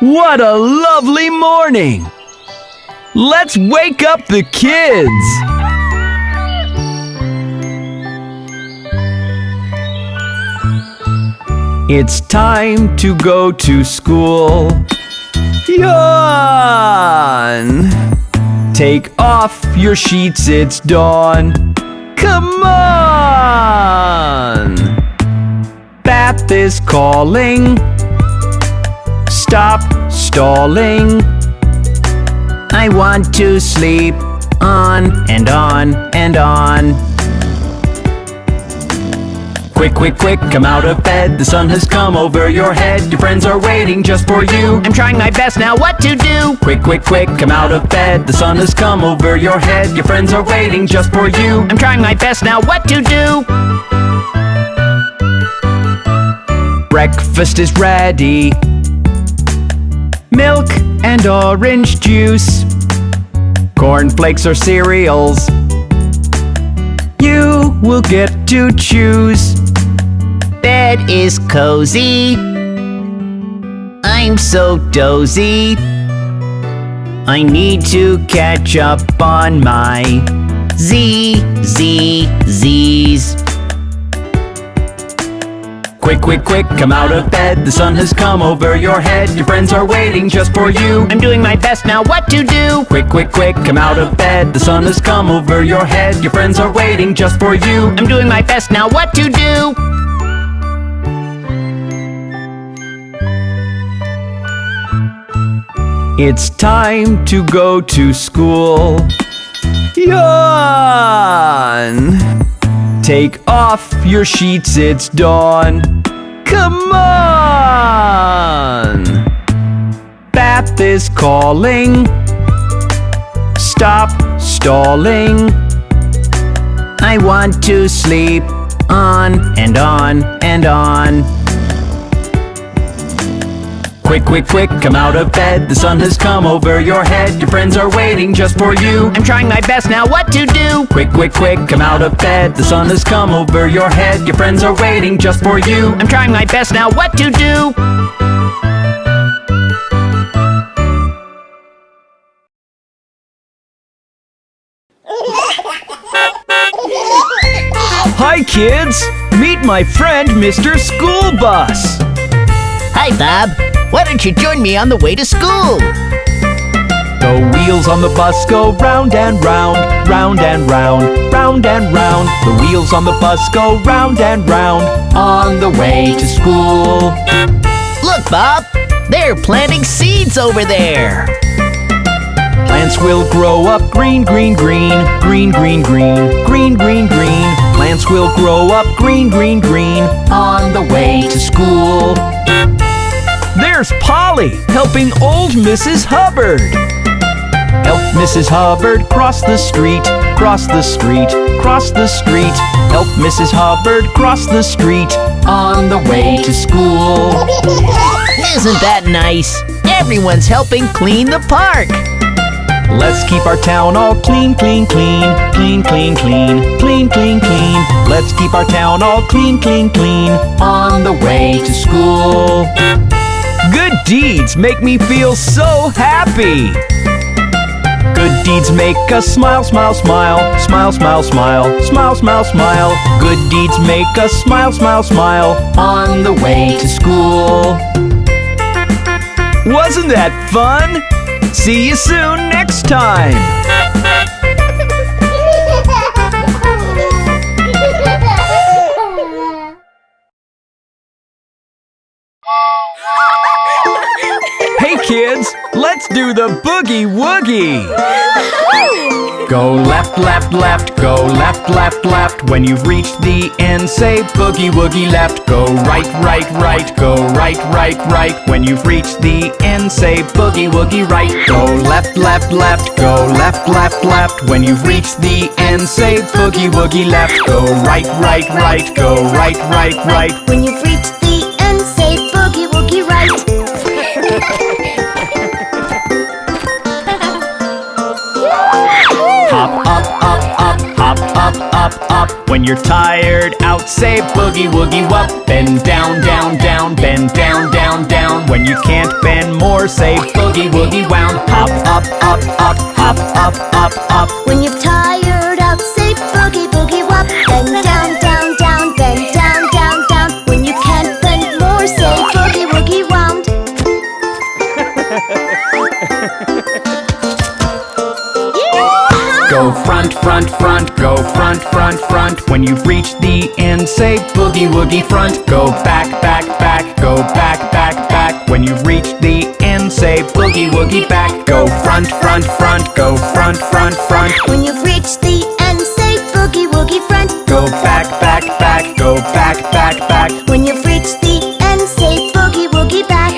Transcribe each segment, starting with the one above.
What a lovely morning! Let's wake up the kids! It's time to go to school. Yawn! Take off your sheets, it's dawn. Come on! Bath is calling. Stop stalling. I want to sleep on and on and on. Quick, quick, quick, come out of bed. The sun has come over your head. Your friends are waiting just for you. I'm trying my best now, what to do? Quick, quick, quick, come out of bed. The sun has come over your head. Your friends are waiting just for you. I'm trying my best now, what to do? Breakfast is ready. Milk and orange juice. Cornflakes or cereals. You will get to choose. Bed is cozy. I'm so dozy. I need to catch up on my Z's. Quick, quick, quick, come out of bed. The sun has come over your head. Your friends are waiting just for you. I'm doing my best now, what to do? Quick, quick, quick, come out of bed. The sun has come over your head. Your friends are waiting just for you. I'm doing my best now, what to do? It's time to go to school. Yawn! Take off your sheets, it's dawn. Come on! Bath is calling. Stop stalling. I want to sleep on and on and on. Quick, quick, quick, come out of bed. The sun has come over your head. Your friends are waiting just for you. I'm trying my best now, what to do? Quick, quick, quick, come out of bed. The sun has come over your head. Your friends are waiting just for you. I'm trying my best now, what to do? Hi kids! Meet my friend Mr. School Bus! Hi Bob! Why don't you join me on the way to school? The wheels on the bus go round and round, round and round, round and round. The wheels on the bus go round and round, on the way to school. Look Bob! They're planting seeds over there! Plants will grow up green, green, green, green, green, green, green, green, green. Plants will grow up green, green, green, on the way to school. There's Polly helping old Mrs. Hubbard. Help Mrs. Hubbard cross the street, cross the street, cross the street. Help Mrs. Hubbard cross the street, on the way to school. Isn't that nice? Everyone's helping clean the park. Let's keep our town all clean, clean, clean, clean, clean, clean, clean, clean, clean. Let's keep our town all clean, clean, clean, on the way to school. Good deeds make me feel so happy. Good deeds make us smile, smile, smile, smile, smile, smile, smile, smile, smile. Good deeds make us smile, smile, smile, on the way to school. Wasn't that fun? See you soon next time! Hey kids, let's do the Boogie Woogie! Go left, left, left, go left, left, left. When you've reached the end, say Boogie Woogie left. Go right, right, right, go right, right, right. When you've reached the end, say Boogie Woogie right. Go left, left, left, go left, left, left. When you've reached the end, say Boogie Woogie left. Go right, right, right, go right, right, right. When you've reached the end, say Boogie Woogie right. Hop up, up, up, hop up. up, up, up. When you're tired out, say boogie woogie wop. Bend down, down, down, bend down, down, down. When you can't bend more, say boogie woogie wound. Hop, up, up, up, hop, up, up, up. When you're tired out, say boogie boogie wop. Bend down, down, down, bend down, down, down. When you can't bend more, say boogie woogie wound. Go front, front, front, go front, front, front. When you've reached the end, say boogie woogie front. Go back, back, back, go back, back, back. When you've reached the end, say boogie woogie back. Go front, front, front, go front, front, front. When you've reached the end, say boogie woogie front. Go back, back, back, go back, back, back. When you've reached the end, say boogie woogie back.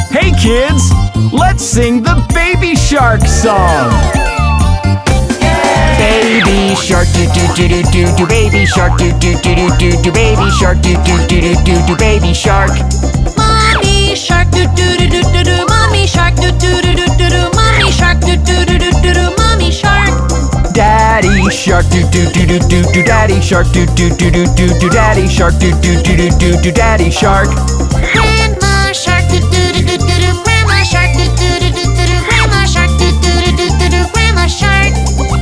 Hey kids, let's sing the Baby Shark song. Baby shark do do do do do do. Baby shark do do do do do do. Baby shark do do do do do do. Baby shark. Mommy shark do do do do do do. Mommy shark do do do do do do. Mommy shark do do do do do do. Mommy shark. Daddy Shark do do do do do do. Daddy Shark do do do do do do. Daddy Shark do do do do do do. Daddy Shark. Grandma shark do do do do do do. Grandma shark do do do do do do. Grandma shark do do do do do do. Grandma shark.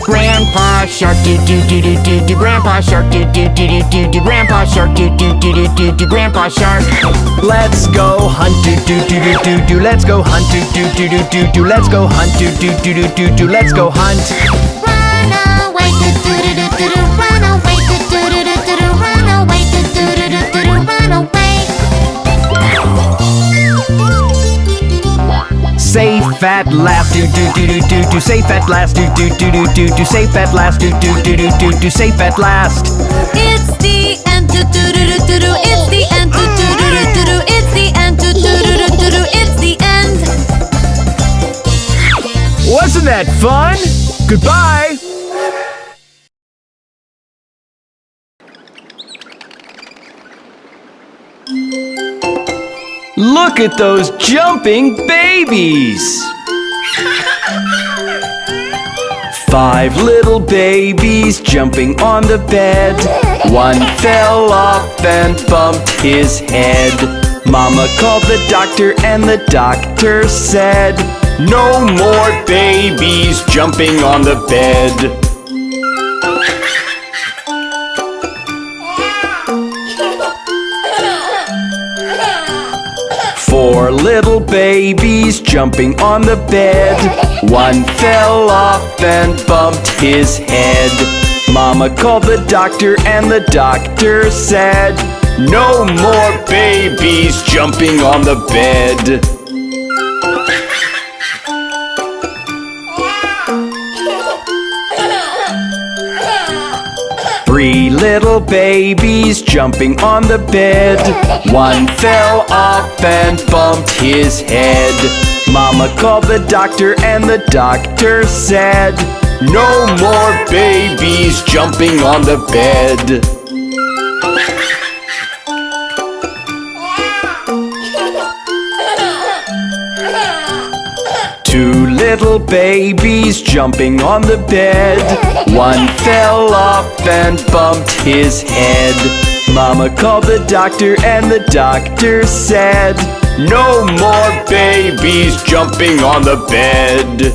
Grandpa shark do do do do do do. Grandpa shark do do do do do do. Grandpa shark do do do do do do. Grandpa shark. Let's go hunt do do do do do do. Let's go hunt do do do do do do. Let's go hunt do do do do do do. Let's go hunt. Run away do do do do do do. Run away do do do do do do. Run away do do do do do do. Run away. Safe at last do do do do do do. Safe at last do do do do do do. Safe at last do do do do do do. Safe at last. It's the end do do do do do do. It's the end do do do do do do. It's the end do do do do do do. It's the end. Wasn't that fun? Goodbye. Look at those jumping babies! 5 little babies jumping on the bed. One fell off and bumped his head. Mama called the doctor and the doctor said, "No more babies jumping on the bed." 4 little babies jumping on the bed. One fell off and bumped his head. Mama called the doctor and the doctor said, "No more babies jumping on the bed." Three little babies jumping on the bed. One fell off and bumped his head. Mama called the doctor and the doctor said, "No more babies jumping on the bed." Two little babies jumping on the bed. One fell off and bumped his head. Mama called the doctor and the doctor said, "No more babies jumping on the bed."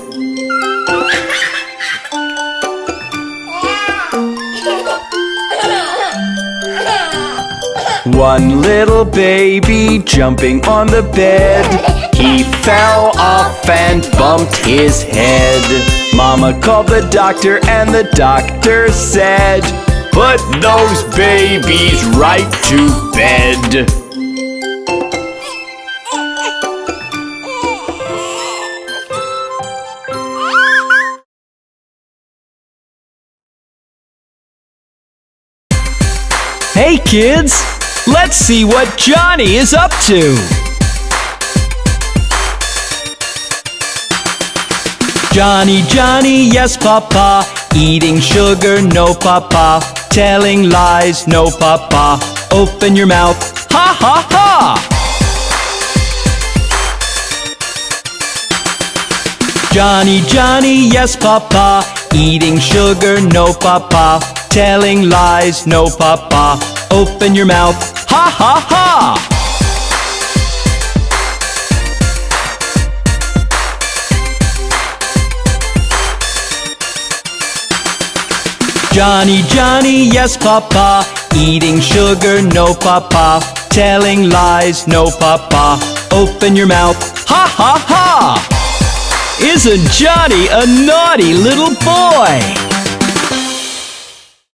One little baby jumping on the bed. He fell off and bumped his head. Mama called the doctor and the doctor said, "Put those babies right to bed." Hey kids, let's see what Johnny is up to. Johnny, Johnny, yes papa, eating sugar, no papa. Telling lies, no papa. Open your mouth, ha ha ha! Johnny, Johnny, yes papa. Eating sugar, no papa. Telling lies, no papa. Open your mouth, ha ha ha! Johnny, Johnny, yes papa. Eating sugar, no papa. Telling lies, no papa. Open your mouth, ha ha ha! Isn't Johnny a naughty little boy?